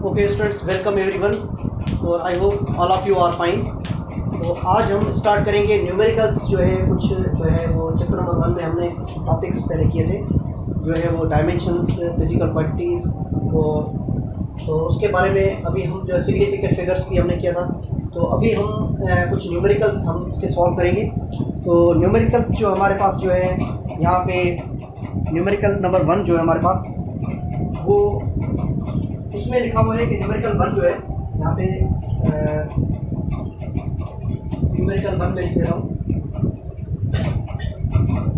Okay students, welcome everyone और I hope all of you are fine. तो आज हम स्टार्ट करेंगे न्यूमेरिकल्स जो है कुछ जो है वो चैप्टर नंबर 1 में हमने कुछ टॉपिक्स पहले किए थे जो है वो डायमेंशंस, फिजिकल क्वांटिटीज़ और तो उसके बारे में अभी हम जो सिग्निफिकेंट फिगर्स भी हमने किया था। तो अभी हम कुछ न्यूमेरिकल्स हम इसके सॉल्व करेंगे। तो न्यूमेरिकल्स जो हमारे पास जो है यहाँ पे न्यूमेरिकल नंबर 1 जो है हमारे पास वो उसमें लिखा हुआ है कि न्यूमेरिकल 1 जो है यहाँ पे न्यूमेरिकल 1 में लिख रहा हूँ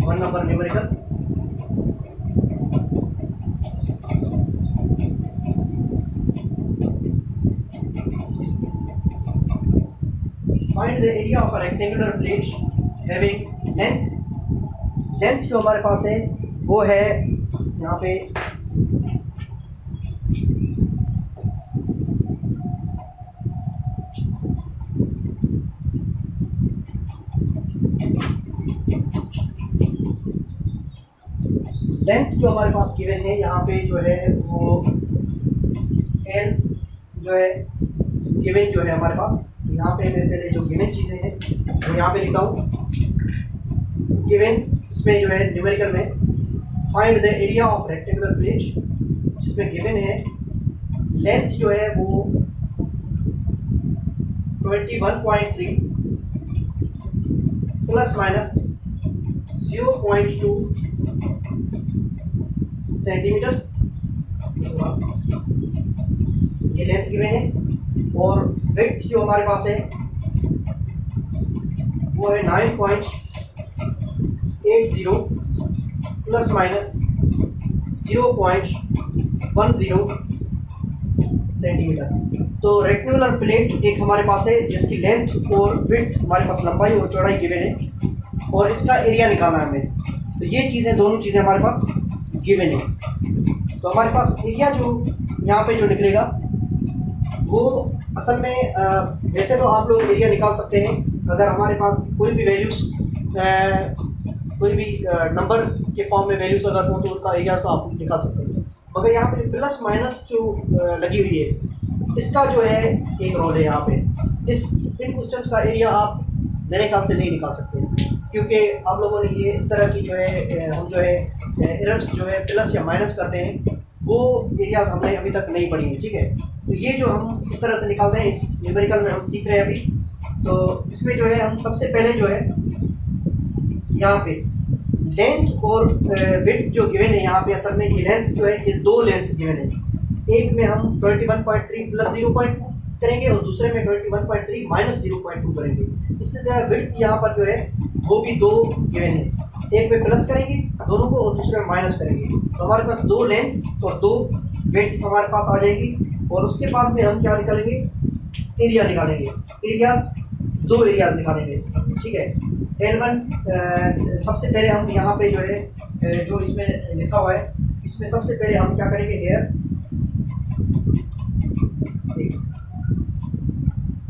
1 number numerical. Find the area of a rectangular plate having length जो हमारे पास है वो है यहाँ पे लेंथ जो हमारे पास गिवन है यहाँ पे जो है वो एल जो है गिवन जो है हमारे पास। यहाँ पे मैं पहले जो गिवन चीज़ें हैं वो यहाँ पे लिखता हूँ। गिवन इसमें जो है न्यूमेरिकल में find the area of rectangular plate जिसमें गिवन है लेंथ जो है वो 21.3 प्लस माइनस 0.2 सेंटीमीटर्स ये लेंथ गिवन है। और विड्थ जो हमारे पास है वो है 9.80 प्लस माइनस 0.10 सेंटीमीटर। तो रेक्टेंगुलर प्लेट एक हमारे पास है जिसकी लेंथ और विड्थ हमारे पास लंबाई और चौड़ाई गिवन है और इसका एरिया निकालना है हमें। तो ये चीज़ें दोनों चीज़ें हमारे पास गिवन है। तो हमारे पास एरिया जो यहाँ पे जो निकलेगा वो असल में वैसे तो आप लोग एरिया निकाल सकते हैं अगर हमारे पास कोई भी वैल्यूज़ कोई भी नंबर के फॉर्म में वैल्यूज़ अगर हो तो उनका एरिया तो आप निकाल सकते हैं। मगर यहाँ पे प्लस माइनस जो लगी हुई है इसका जो है एक रोल है यहाँ पे। इन क्वेश्चंस का एरिया आप मेरे ख्याल से नहीं निकाल सकते क्योंकि आप लोगों ने ये इस तरह की जो है हम जो है एरर्स जो है प्लस या माइनस करते हैं वो एरियाज हमने अभी तक नहीं पढ़ी है। ठीक है, तो ये जो हम इस तरह से निकालते हैं इस न्यूमेरिकल में हम सीख रहे हैं अभी। तो इसमें जो है हम सबसे पहले जो है यहाँ पे लेंथ और विड्थ जो गिवन है यहाँ पे असल में ये लेंथ जो है ये दो लेंथ्स गिवन है। एक में हम 21.3 प्लस 0.2 करेंगे और दूसरे में 21.3 माइनस 0.2 करेंगे। इससे जो है विड्थ यहाँ पर जो है वो भी दो गिवन है, एक में प्लस करेंगे दोनों को और दूसरे में माइनस करेंगे। तो हमारे पास दो लेंथ्स और दो विड्थ्स हमारे पास आ जाएगी। और उसके बाद में हम क्या निकालेंगे, एरिया निकालेंगे। एरियाज दो एरियाज निकालेंगे। ठीक है, L1 सबसे पहले हम यहाँ पे जो है जो इसमें लिखा हुआ है इसमें सबसे पहले हम क्या करेंगे हेयर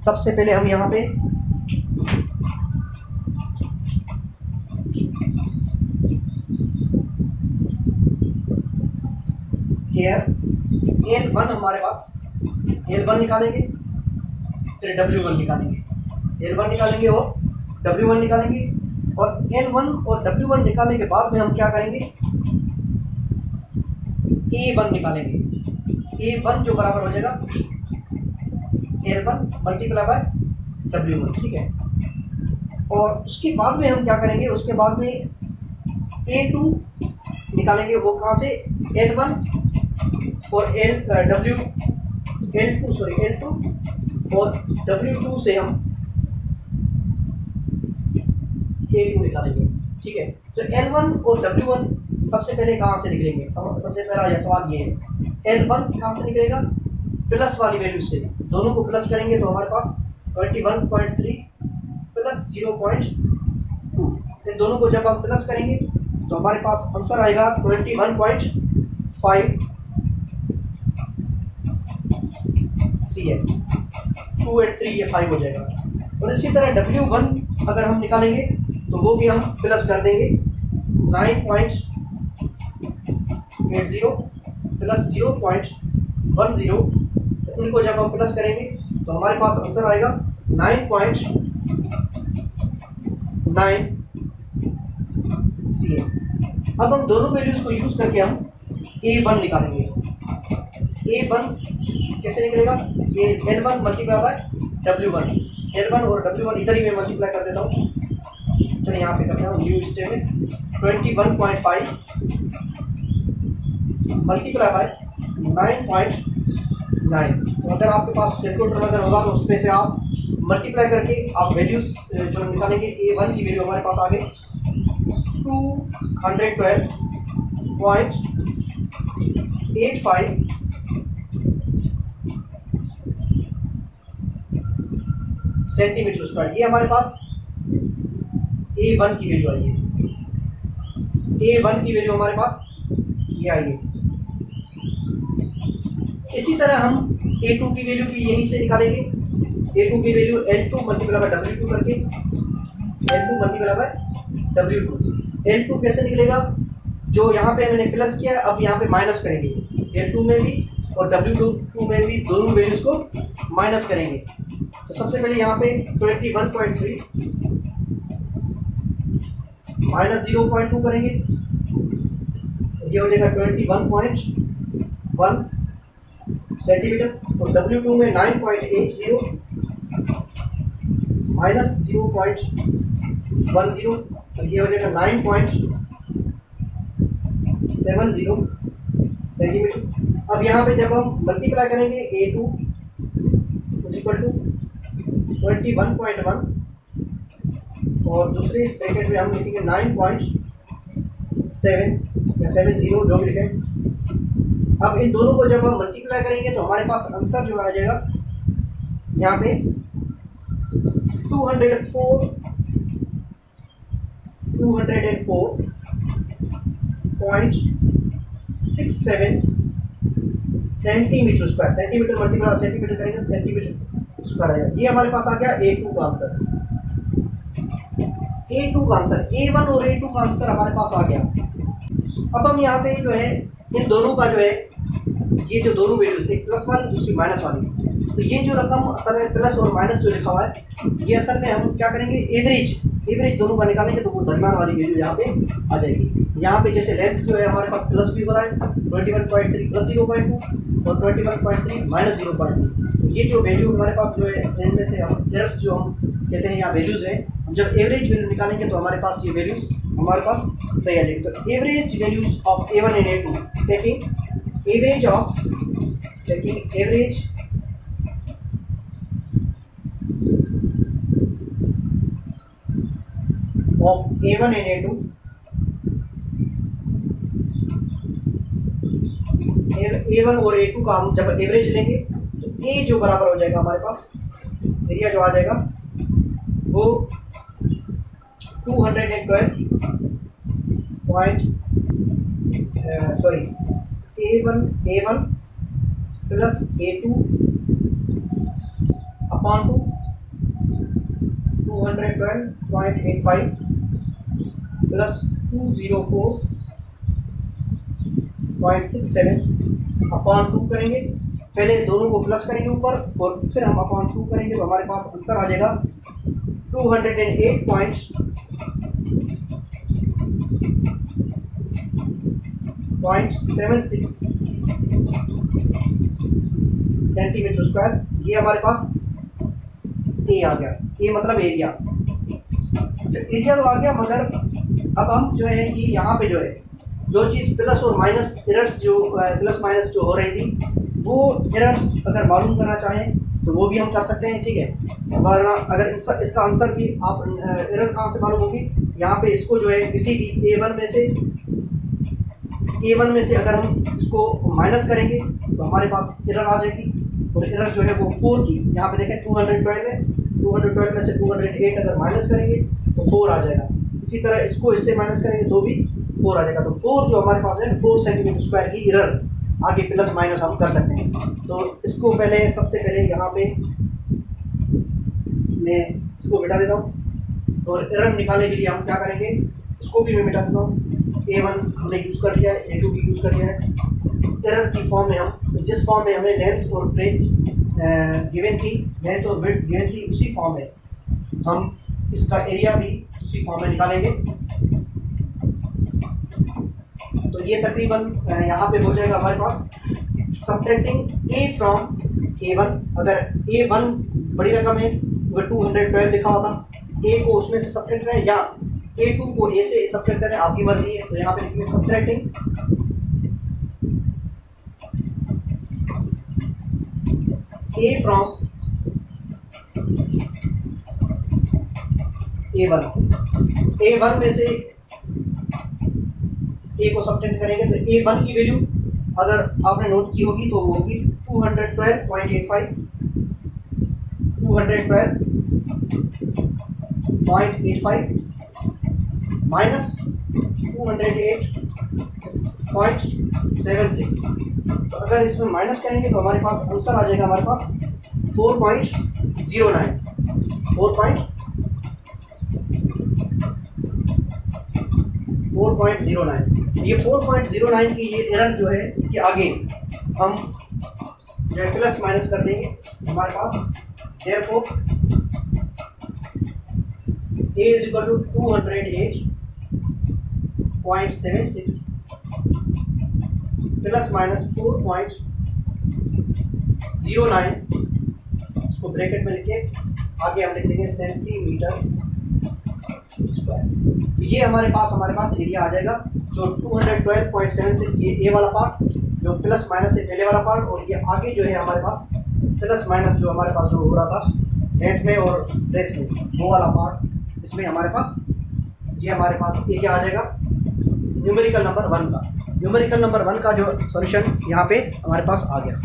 सबसे पहले हम यहाँ पे हेयर L1 हमारे पास L1 निकालेंगे, फिर W1 निकालेंगे। L1 निकालेंगे और W1 निकालेंगे और L1 और W1 निकालने के बाद में हम क्या करेंगे A1 निकालेंगे। A1 जो बराबर हो जाएगा L1 मल्टीप्लाई बाय W1। ठीक है, और उसके बाद में हम क्या करेंगे, उसके बाद में A2 निकालेंगे। वो कहाँ से, L1 और L2 और W2 से हम A2 निकालेंगे। ठीक है, तो L1 और W1 सबसे पहले कहाँ से निकलेंगे, सबसे पहला यह सवाल ये है। L1 कहाँ से निकलेगा, प्लस वाली वैल्यू से। दोनों को प्लस करेंगे तो हमारे पास 21.3 प्लस 0.2। फिर दोनों को जब हम प्लस करेंगे तो हमारे पास आंसर आएगा 21.5 CM। 2 और 3 ये 5 हो जाएगा। और इसी तरह W1 अगर हम निकालेंगे तो वो भी हम प्लस कर देंगे 9.80 प्लस 0.10। तो इनको जब हम प्लस करेंगे तो हमारे पास आंसर आएगा 9.9 CM। अब हम दोनों वैल्यूज को यूज करके हम A1 निकालेंगे। A1 कैसे निकलेगा? ये L1 multiply by W1, L1 और W1 इधर ही मैं मल्टीप्लाई कर देता हूँ। चलिए यहाँ पे करते हैं न्यू स्टेप में 21.5 मल्टीप्लाई बाय 9.9। तो अगर आपके पास कैलकुलेटर अगर होगा तो उसमें से आप मल्टीप्लाई करके आप वैल्यूज जो निकालेंगे। A1 की वैल्यू हमारे पास आ गई 212.85 सेंटीमीटर स्क्वायर। ये हमारे पास A1 की वैल्यू आई है। A1 की वैल्यू हमारे पास ये आई है। इसी तरह हम A2 की वैल्यू भी यहीं से निकालेंगे। A2 की value L2 multiply by W2 करके, L2 multiply by W2। L2 कैसे निकलेगा? जो यहाँ पे मैंने प्लस किया है अब यहाँ पे माइनस करेंगे। L2 में भी और W2 में भी दोनों वैल्यूज को माइनस करेंगे। तो सबसे पहले यहाँ पे 21.3 माइनस 0.2 करेंगे, ये हो जाएगा 21.1 सेंटीमीटर। और W2 में 9.80 माइनस 0.10, तो ये हो जाएगा 9.70 सेंटीमीटर। अब यहाँ पे जब हम मल्टीप्लाई करेंगे A2 इक्वल टू 21.1 और दूसरे ब्रैकेट में हम लिखेंगे 9.7 या 70 जो भी लिखें। अब इन दोनों को जब हम मल्टीप्लाई करेंगे तो हमारे पास आंसर जो आ जाएगा यहाँ पे 204.67 centimetre square. Centimetre multiply centimetre करेंगे तो सेंटीमीटर स्क्वायर आएगा। ये हमारे पास आ गया A2 का आंसर। A2 का आंसर, A1 और A2 का आंसर हमारे पास आ गया। अब हम यहाँ पे जो है इन दोनों का जो है ये जो दोनों वैल्यूज, एक प्लस वाली दूसरी माइनस वाली, तो ये जो रकम असल में प्लस और माइनस जो लिखा हुआ है ये असल में हम क्या करेंगे एवरेज दोनों का निकालेंगे तो वो दरम्यान वाली वैल्यू यहाँ पे आ जाएगी। यहाँ पे जैसे लेंथ जो है हमारे पास प्लस भी हो रहा है 21.3 प्लस 0.2 और 21.3 माइनस 0.2। तो ये जो वैल्यू हमारे पास जो है इनमें से हम एरर्स जो हम कहते हैं यहाँ वैल्यूज है, हम जब एवरेज वैल्यू निकालेंगे तो हमारे पास ये वैल्यूज हमारे पास सही आ जाएगी। तो average values of A1 and A2 taking average of A1 and A2, A1 और A2 का हम जब एवरेज लेंगे तो A जो बराबर हो जाएगा हमारे पास एरिया जो आ जाएगा वो 212 A1 plus A2 upon 212.85 plus 204.67 upon 2 करेंगे। पहले दोनों को प्लस करेंगे ऊपर और फिर हम अपॉन 2 करेंगे तो हमारे पास आंसर आ जाएगा 208.76 सेंटीमीटर स्क्वायर। ये हमारे पास ए आ गया। ये मतलब एरिया, तो एरिया तो आ गया, मगर अब हम जो है कि यहाँ पे जो है जो चीज़ प्लस और माइनस एरर्स जो प्लस माइनस जो हो रही थी वो एरर्स अगर मालूम करना चाहें तो वो भी हम कर सकते हैं। ठीक है, वरना अगर इसका आंसर भी आप एरर कहाँ से मालूम होगी, यहाँ पे इसको जो है किसी भी A1 में से अगर हम इसको माइनस करेंगे तो हमारे पास एरर आ जाएगी। और एरर जो है वो 4 की, यहाँ पे देखें 212 है, 212 में से 208 अगर माइनस करेंगे तो 4 आ जाएगा। इसी तरह इसको इससे माइनस करेंगे तो भी 4 आ जाएगा। तो 4 जो हमारे पास है 4 सेंटीमीटर स्क्वायर की एरर आगे प्लस माइनस हम कर सकते हैं। तो इसको पहले सबसे पहले यहाँ पे मैं इसको मिटा देता हूँ और एरर निकालने के लिए हम क्या करेंगे, इसको भी मैं मिटा देता हूँ। A1 हमने यूज़ कर लिया है, A2 भी यूज़ कर लिया है। एरर की फॉर्म में हम जिस फॉर्म में हमें लेंथ और ब्रेथ गिवन थी, लेंथ और ब्रेथ गिवन थी, उसी फॉर्म में हम इसका एरिया भी उसी फॉर्म में निकालेंगे। तो ये तकरीबन यहाँ पे हो जाएगा हमारे पास सब्ट्रैक्टिंग ए फ्रॉम A1। अगर A1 बड़ी रकम है, अगर 212 लिखा होता, A को उसमें से सब्ट्रैक्ट करें या A2 को A से सब्ट्रैक्ट करें, आपकी मर्जी है। तो यहाँ पे लिखेंगे सब्ट्रैक्टिंग A फ्रॉम A1 में से A को सब्ट्रैक्ट करेंगे तो A1 की वैल्यू अगर आपने नोट की होगी तो वो होगी 212.85 माइनस 208.76। तो अगर इसमें माइनस करेंगे तो हमारे पास आंसर आ जाएगा हमारे पास 4.09। ये 4.09 की ये एरर जो है, इसके आगे हम जो है प्लस माइनस कर देंगे हमारे पास। Therefore A is equal to 208.76 plus minus 4.09, इसको ब्रैकेट में लिखे आगे हम लिख देंगे सेंटीमीटर स्क्वायर। ये हमारे पास एरिया आ जाएगा जो 212.76, ये ए वाला पार्ट जो प्लस माइनस है पहले वाला पार्ट, और ये आगे जो है हमारे पास प्लस माइनस जो हमारे पास जो हो रहा था लेंथ में और ब्रेथ में, वो वाला पार्ट, इसमें हमारे पास ये हमारे पास एरिया आ जाएगा न्यूमेरिकल नंबर 1 का। न्यूमेरिकल नंबर 1 का जो सॉल्यूशन यहाँ पे हमारे पास आ गया।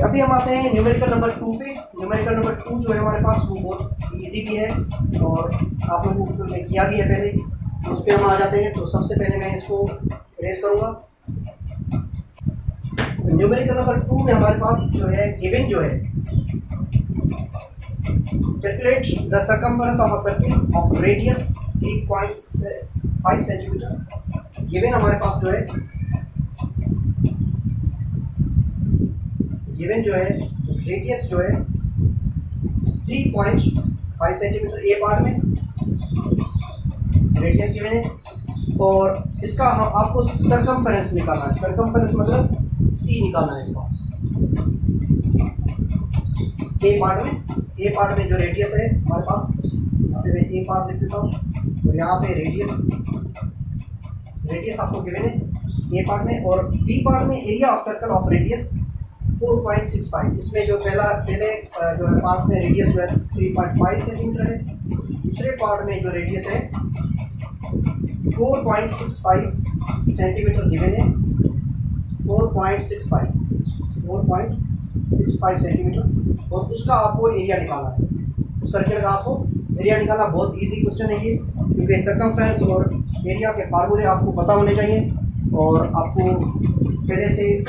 अभी हम आते हैं न्यूमेरिकल नंबर 2 पे। न्यूमेरिकल नंबर 2 जो है हमारे पास वो बहुत इजी भी है और आप लोगों को मैं किया भी है पहले, तो उस पर हम आ जाते हैं। तो सबसे पहले मैं इसको रेज करूँगा। न्यूमेरिकल नंबर 2 में हमारे पास जो है गिवन जो है calculate the circumference of a circle of radius 3.5 centimetre. Given हमारे पास जो है गिवन जो है रेडियस जो है 3.5 सेंटीमीटर ए पार्ट में रेडियस गिवन है, और इसका हम आपको सर्कमफरेंस निकालना है। सर्कमफरेंस मतलब सी निकालना है इसका। ए पार्ट में जो रेडियस है हमारे पास, यहाँ पे मैं ए पार्ट लिख देता हूँ, और यहाँ पे रेडियस आपको गिवन है ए पार्ट में, और बी पार्ट में area of circle of radius 4.65। इसमें जो पहले जो है पार्ट में रेडियस जो है 3.5 सेंटीमीटर है, दूसरे पार्ट में जो रेडियस है 4.65 सेंटीमीटर गिवन है। 4.65 सेंटीमीटर, और उसका आपको एरिया निकालना है। सर्किल का आपको एरिया निकालना बहुत इजी क्वेश्चन है ये, क्योंकि सर्कमफरेंस और एरिया के फार्मूले आपको पता होने चाहिए, और आपको पहले से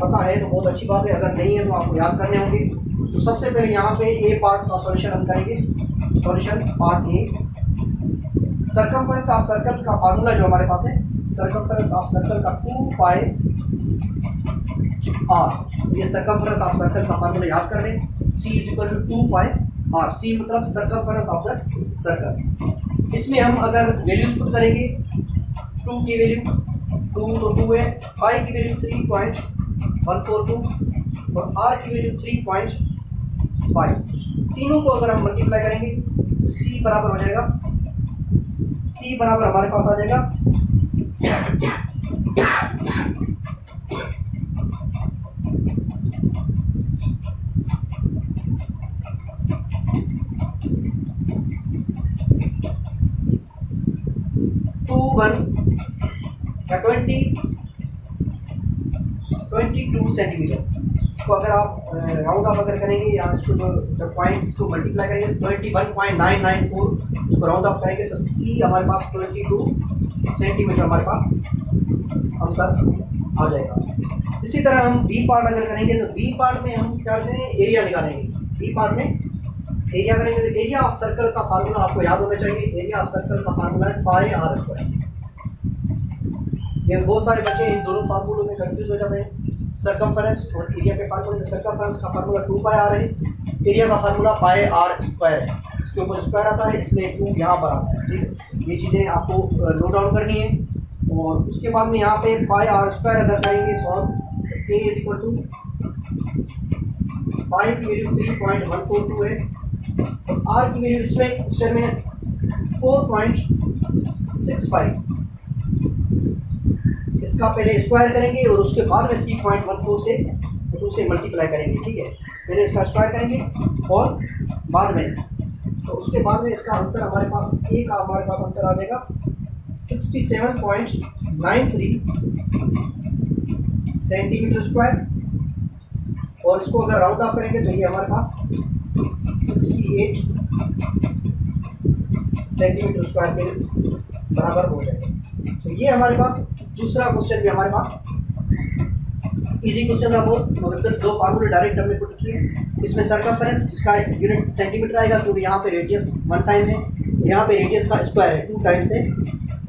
पता है तो बहुत अच्छी बात है, अगर नहीं है तो आपको याद करने होंगे। तो सबसे पहले यहाँ पे ए पार्ट का सॉल्यूशन हम करेंगे। Solution part A, circumference of circle का फार्मूला जो हमारे पास है, सर्कमफरेंस ऑफ सर्कल का 2 पाई आर। ये सर्कमफरेंस ऑफ सर्कल का फार्मूला याद कर लें। C is equal to 2 pi R. C मतलब सर्कमफरेंस ऑफ द सर्कल। इसमें हम अगर वैल्यूज पुट करेंगे, 2 की वैल्यू 2 तो 2 है, पाई की वैल्यू 3.142 और आर की वैल्यू 3.5। तीनों को अगर हम मल्टीप्लाई करेंगे तो सी बराबर हो जाएगा, सी बराबर हमारे पास आ जाएगा 22 सेंटीमीटर। इसको अगर आप राउंड ऑफ अगर करेंगे या इसको जो पॉइंट्स को मल्टीप्लाई करेंगे 21.994, इसको राउंड ऑफ करेंगे तो सी हमारे पास 22 सेंटीमीटर हमारे पास आंसर आ जाएगा। इसी तरह हम बी पार्ट अगर करेंगे तो बी पार्ट में हम क्या करते हैं, एरिया निकालेंगे। बी पार्ट में एरिया करेंगे तो एरिया ऑफ सर्कल का फार्मूला आपको याद होना चाहिए। एरिया ऑफ सर्कल का फार्मूला है पाई आर स्क्वायर। ये बहुत सारे बच्चे इन दोनों फार्मूलों में कंफ्यूज हो जाते हैं, सर्कमफेरेंस और एरिया के फार्मूले में। सर्कमफेरेंस का फार्मूला 2 पाई आर है, एरिया का फार्मूला पाई आर स्क्वायर है। इसके ऊपर स्क्वायर आता है, इसमें 2 यहाँ पर आता है। ठीक है, ये चीज़ें आपको नोट डाउन करनी है। और उसके बाद में यहाँ पे पाई आर स्क्वायर अगर करेंगे solve, A is equal to pi की वैल्यू 3.142 है, आर की वैल्यू इसमें क्वेश्चन में 4.65। इसका पहले स्क्वायर करेंगे और उसके बाद में 3.14 से 2 से मल्टीप्लाई करेंगे। ठीक है, पहले इसका स्क्वायर करेंगे और बाद में, तो उसके बाद में इसका आंसर हमारे पास ए का हमारे पास आंसर आ जाएगा 67.93 सेंटीमीटर स्क्वायर। और इसको अगर राउंड ऑफ करेंगे तो ये हमारे पास 68 सेंटीमीटर स्क्वायर के बराबर हो जाएगा। तो ये हमारे पास दूसरा क्वेश्चन भी हमारे पास इजी क्वेश्चन था बहुत, और सिर्फ 2 फार्मूले डायरेक्ट हमने पुट किए। इसमें सर्कमफेरेंस जिसका यूनिट सेंटीमीटर आएगा क्योंकि यहाँ पे रेडियस 1 टाइम है, यहाँ पे रेडियस का स्क्वायर है 2 टाइम से,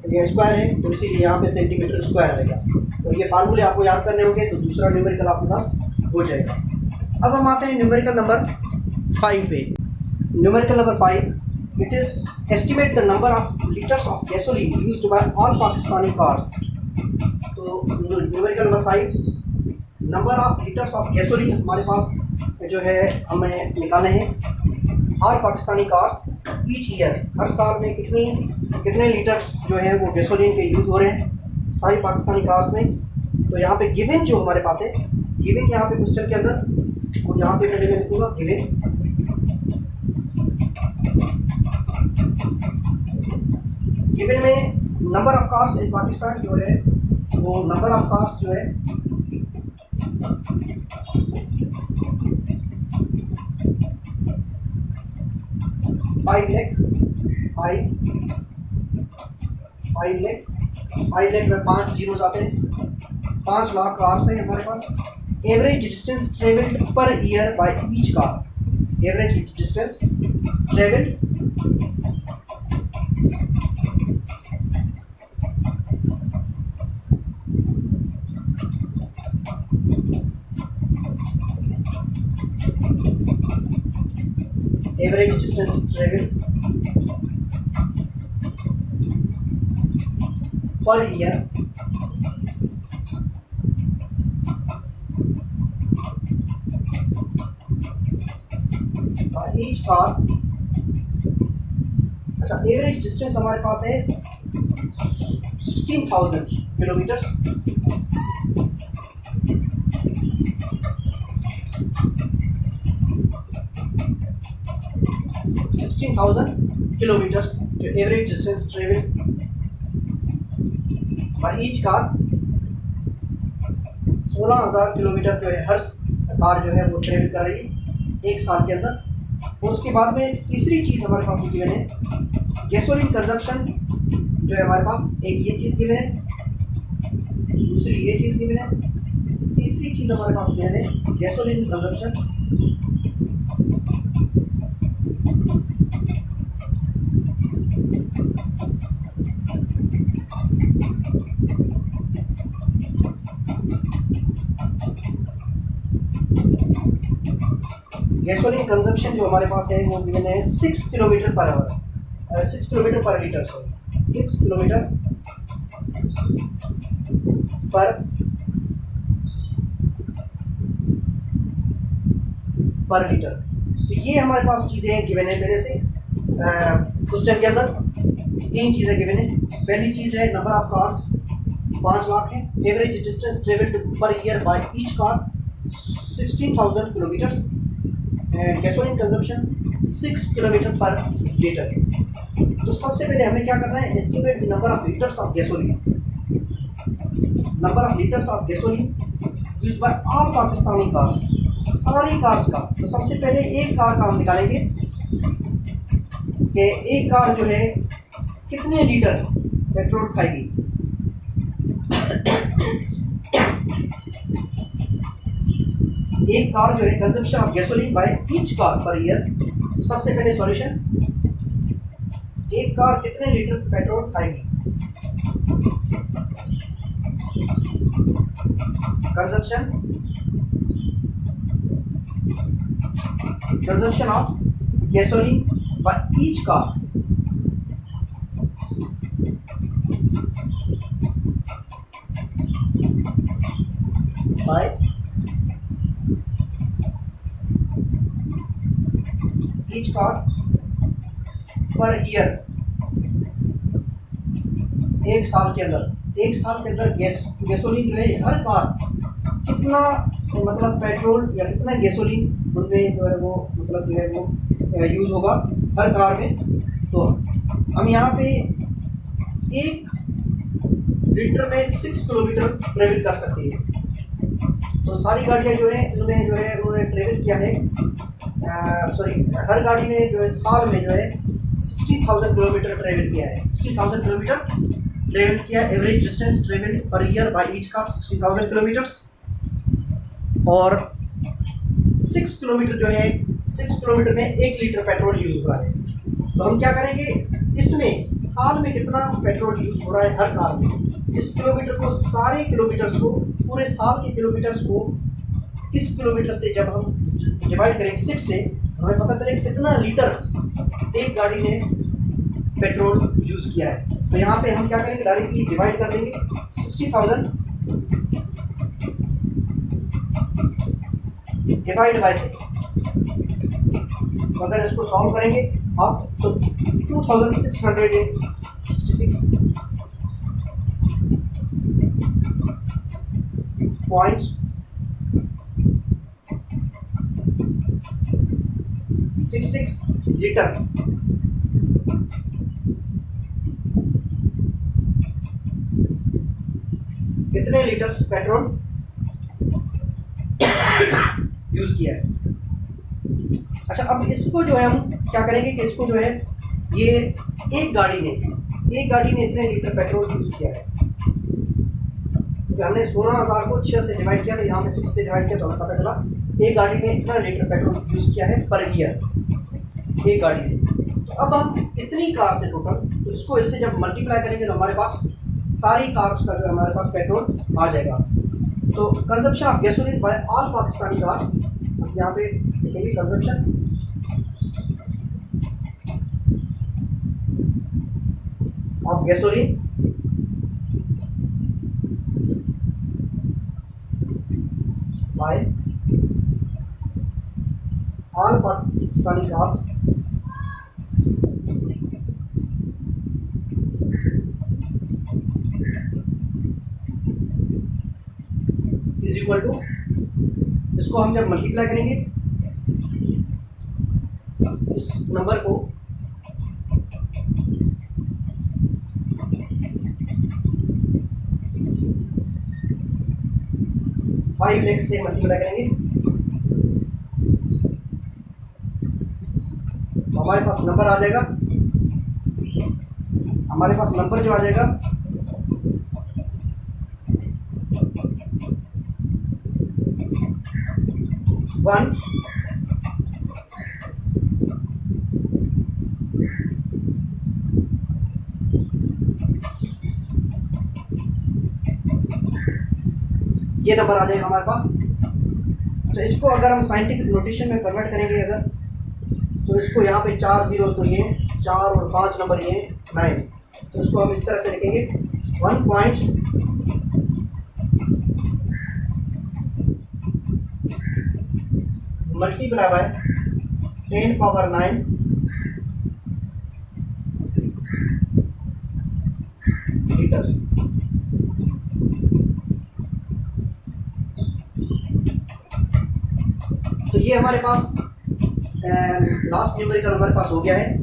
ये स्क्वायर है तो इसीलिए यहाँ पे सेंटीमीटर स्क्वायर आएगा। तो ये फार्मूले आपको याद करने होंगे, तो दूसरा न्यूमेरिकल आपके पास हो जाएगा। अब हम आते हैं न्यूमेरिकल नंबर 5 पे। Numerical number 5, it is estimate the number of litres of gasoline used by all Pakistani cars. तो numerical number 5, number of litres of gasoline हमारे पास जो है हमें निकाले हैं। All Pakistani cars each year, हर साल में कितने लीटर्स जो है वो गैसोलीन के यूज़ हो रहे हैं सारी पाकिस्तानी कार्स में। तो यहाँ पे गिवन जो हमारे पास है, गिवन यहाँ पे क्वेश्चन के अंदर, तो यहाँ पे मैं लिखूँगा गिवन। गिवन में नंबर ऑफ कार्स इन पाकिस्तान जो है वो नंबर ऑफ कार्स जो है 5 लाख में 5 जीरोस आते हैं, 5 लाख कार्स हैं हमारे पास। Average distance travelled per year by each car, average distance travelled average distance travelled per year each car. अच्छा, एवरेज डिस्टेंस हमारे पास है 16,000 किलोमीटर। किलोमीटर्स जो average distance travel by each car. 16,000 kilometre जो है हर कार जो है वो ट्रेवल कर रही है एक साल के अंदर। और उसके बाद में तीसरी चीज़ हमारे पास गिवन है गैसोलीन कंजप्शन जो है हमारे पास, एक ये चीज़ गिवन है, दूसरी ये चीज़ गिवन है, तीसरी चीज़ हमारे पास गिवन है गैसोलीन कंजप्शन। गैसोलीन कंजप्शन जो हमारे पास है वो गिवन है 6 किलोमीटर पर आवर, 6 किलोमीटर पर लीटर, सॉरी 6 किलोमीटर पर लीटर। तो ये हमारे पास चीज़ें गिवन है पहले से क्वेश्चन के अंदर। 3 चीज़ें गिवन है। पहली चीज़ है नंबर ऑफ कार्स 5 लाख है, average distance travelled per year by each car 16,000 kilometres, gasoline consumption 6 kilometre पर लीटर। तो सबसे पहले हमें क्या करना है, estimate the number of litres of gasoline, number of litres of gasoline used by all Pakistani cars, सारी कार्स का। तो सबसे पहले एक कार का हम निकालेंगे कि एक कार जो है कितने लीटर पेट्रोल खाएगी। एक कार जो है consumption of gasoline bye each car per year. तो सबसे पहले सॉल्यूशन, एक कार कितने लीटर पेट्रोल खाएगी? Consumption of gasoline bye each car, bye each car per year. एक साल के अंदर गैसोलीन जो है हर कार कितना मतलब पेट्रोल या कितना गैसोलीन उनमें जो है वो मतलब जो है वो यूज़ होगा हर कार में। तो हम यहाँ पे 1 लीटर में 6 किलोमीटर ट्रेवल कर सकते हैं। तो सारी गाड़ियाँ जो है उनमें जो है उन्होंने ट्रेवल किया है, हर गाड़ी ने जो है साल में जो है 60,000 किलोमीटर ट्रेवल किया है। 60,000 किलोमीटर ट्रेवल किया, एवरेज डिस्टेंस ट्रेवल पर year by each car 60,000 kilometres. और 6 किलोमीटर जो है 6 किलोमीटर में 1 लीटर पेट्रोल यूज़ हो रहा है। तो हम क्या करेंगे, इसमें साल में कितना पेट्रोल यूज़ हो रहा है हर कार में, इस किलोमीटर को सारे किलोमीटर्स को पूरे साल के किलोमीटर्स को इस किलोमीटर से जब हम डिवाइड करेंगे 6 से, हमें पता चले कितना लीटर एक गाड़ी ने पेट्रोल यूज़ किया है। तो यहाँ पे हम क्या करेंगे, डायरेक्टली डिवाइड कर देंगे 60,000 डिवाइड बाय 6। अगर इसको सॉल्व करेंगे आप तो 2666 लीटर कितने लीटर्स पेट्रोल यूज किया है। अच्छा, अब इसको जो है हम क्या करेंगे कि इसको जो है ये एक गाड़ी ने इतने लीटर पेट्रोल यूज किया है। तो हमने 16,000 को 6 से डिवाइड किया, तो यहाँ पे 6 से डिवाइड किया तो हमें पता चला एक गाड़ी ने इतना लीटर पेट्रोल यूज किया है पर ईयर, एक गाड़ी ने। तो अब हम इतनी कार से टोटल, तो इसको इससे जब मल्टीप्लाई करेंगे तो हमारे पास सारी कार्स का जो हमारे पास पेट्रोल आ जाएगा। तो consumption of gasoline by all Pakistani cars, यहाँ पे लिखेंगे consumption of gasoline by all Pakistani cars is equal to, इसको हम जब मल्टीप्लाई करेंगे इस नंबर को फाइव लाख से मल्टीप्लाई करेंगे तो हमारे पास नंबर आ जाएगा, हमारे पास नंबर जो आ जाएगा 1 ये नंबर आ जाएगा हमारे पास। अच्छा, इसको अगर हम साइंटिफिक नोटेशन में कन्वर्ट करेंगे अगर, तो इसको यहाँ पे 4 जीरो तो ये 4 और 5 नंबर ये 9, तो इसको हम इस तरह से लिखेंगे 1 मल्टीप्लाई बाय 10 पावर 9 लीटर्स। तो ये हमारे पास लास्ट न्यूमेरिकल हमारे पास हो गया है।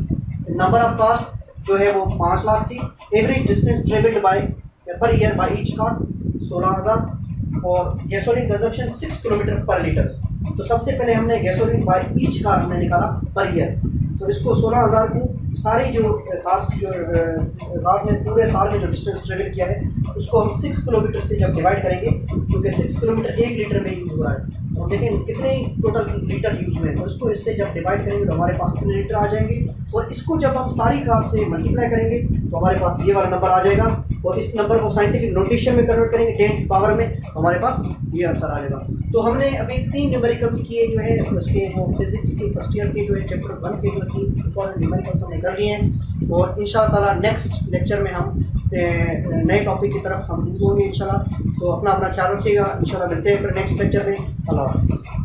नंबर ऑफ कार्स जो है वो 5 लाख थी। एवरेज डिस्टेंस ट्रेवल्ड बाय पर ईयर बाय ईच कार 16,000 और गैसोलीन कंजप्शन 6 किलोमीटर पर लीटर। तो सबसे पहले हमने गैसोलीन बाय ईच कार हमने निकाला पर ईयर। तो इसको 16,000 को सारी जो कार्स जो कार ने पूरे साल में जो डिस्टेंस ट्रेवल किया है उसको हम 6 किलोमीटर से जब डिवाइड करेंगे, क्योंकि 6 किलोमीटर 1 लीटर में यूज हो रहा है, तो हम देखें कितने टोटल लीटर यूज में है, और इसको इससे जब डिवाइड करेंगे तो हमारे पास कितने लीटर आ जाएंगे, और इसको जब हम सारी कार से मल्टीप्लाई करेंगे तो हमारे पास ये वाला नंबर आ जाएगा, और इस नंबर को साइंटिफिक नोटेशन में कन्वर्ट करेंगे 10 पावर में, तो हमारे पास ये आंसर आ जाएगा। तो हमने अभी 3 न्यूमेरिकल्स किए जो है उसके जो फिजिक्स के फर्स्ट ईयर के जो है चैप्टर 1 के जो 3 इंपॉर्टेंट न्यूमेरिकल्स हमने कर लिए हैं, और इंशाअल्लाह ताला नेक्स्ट लेक्चर में हम नए टॉपिक की तरफ हम मूव होंगे इंशाल्लाह। तो अपना ख्याल रखिएगा, इंशाल्लाह मिलते हैं फिर नेक्स्ट लेक्चर में। अल्लाह हाफ़िज़।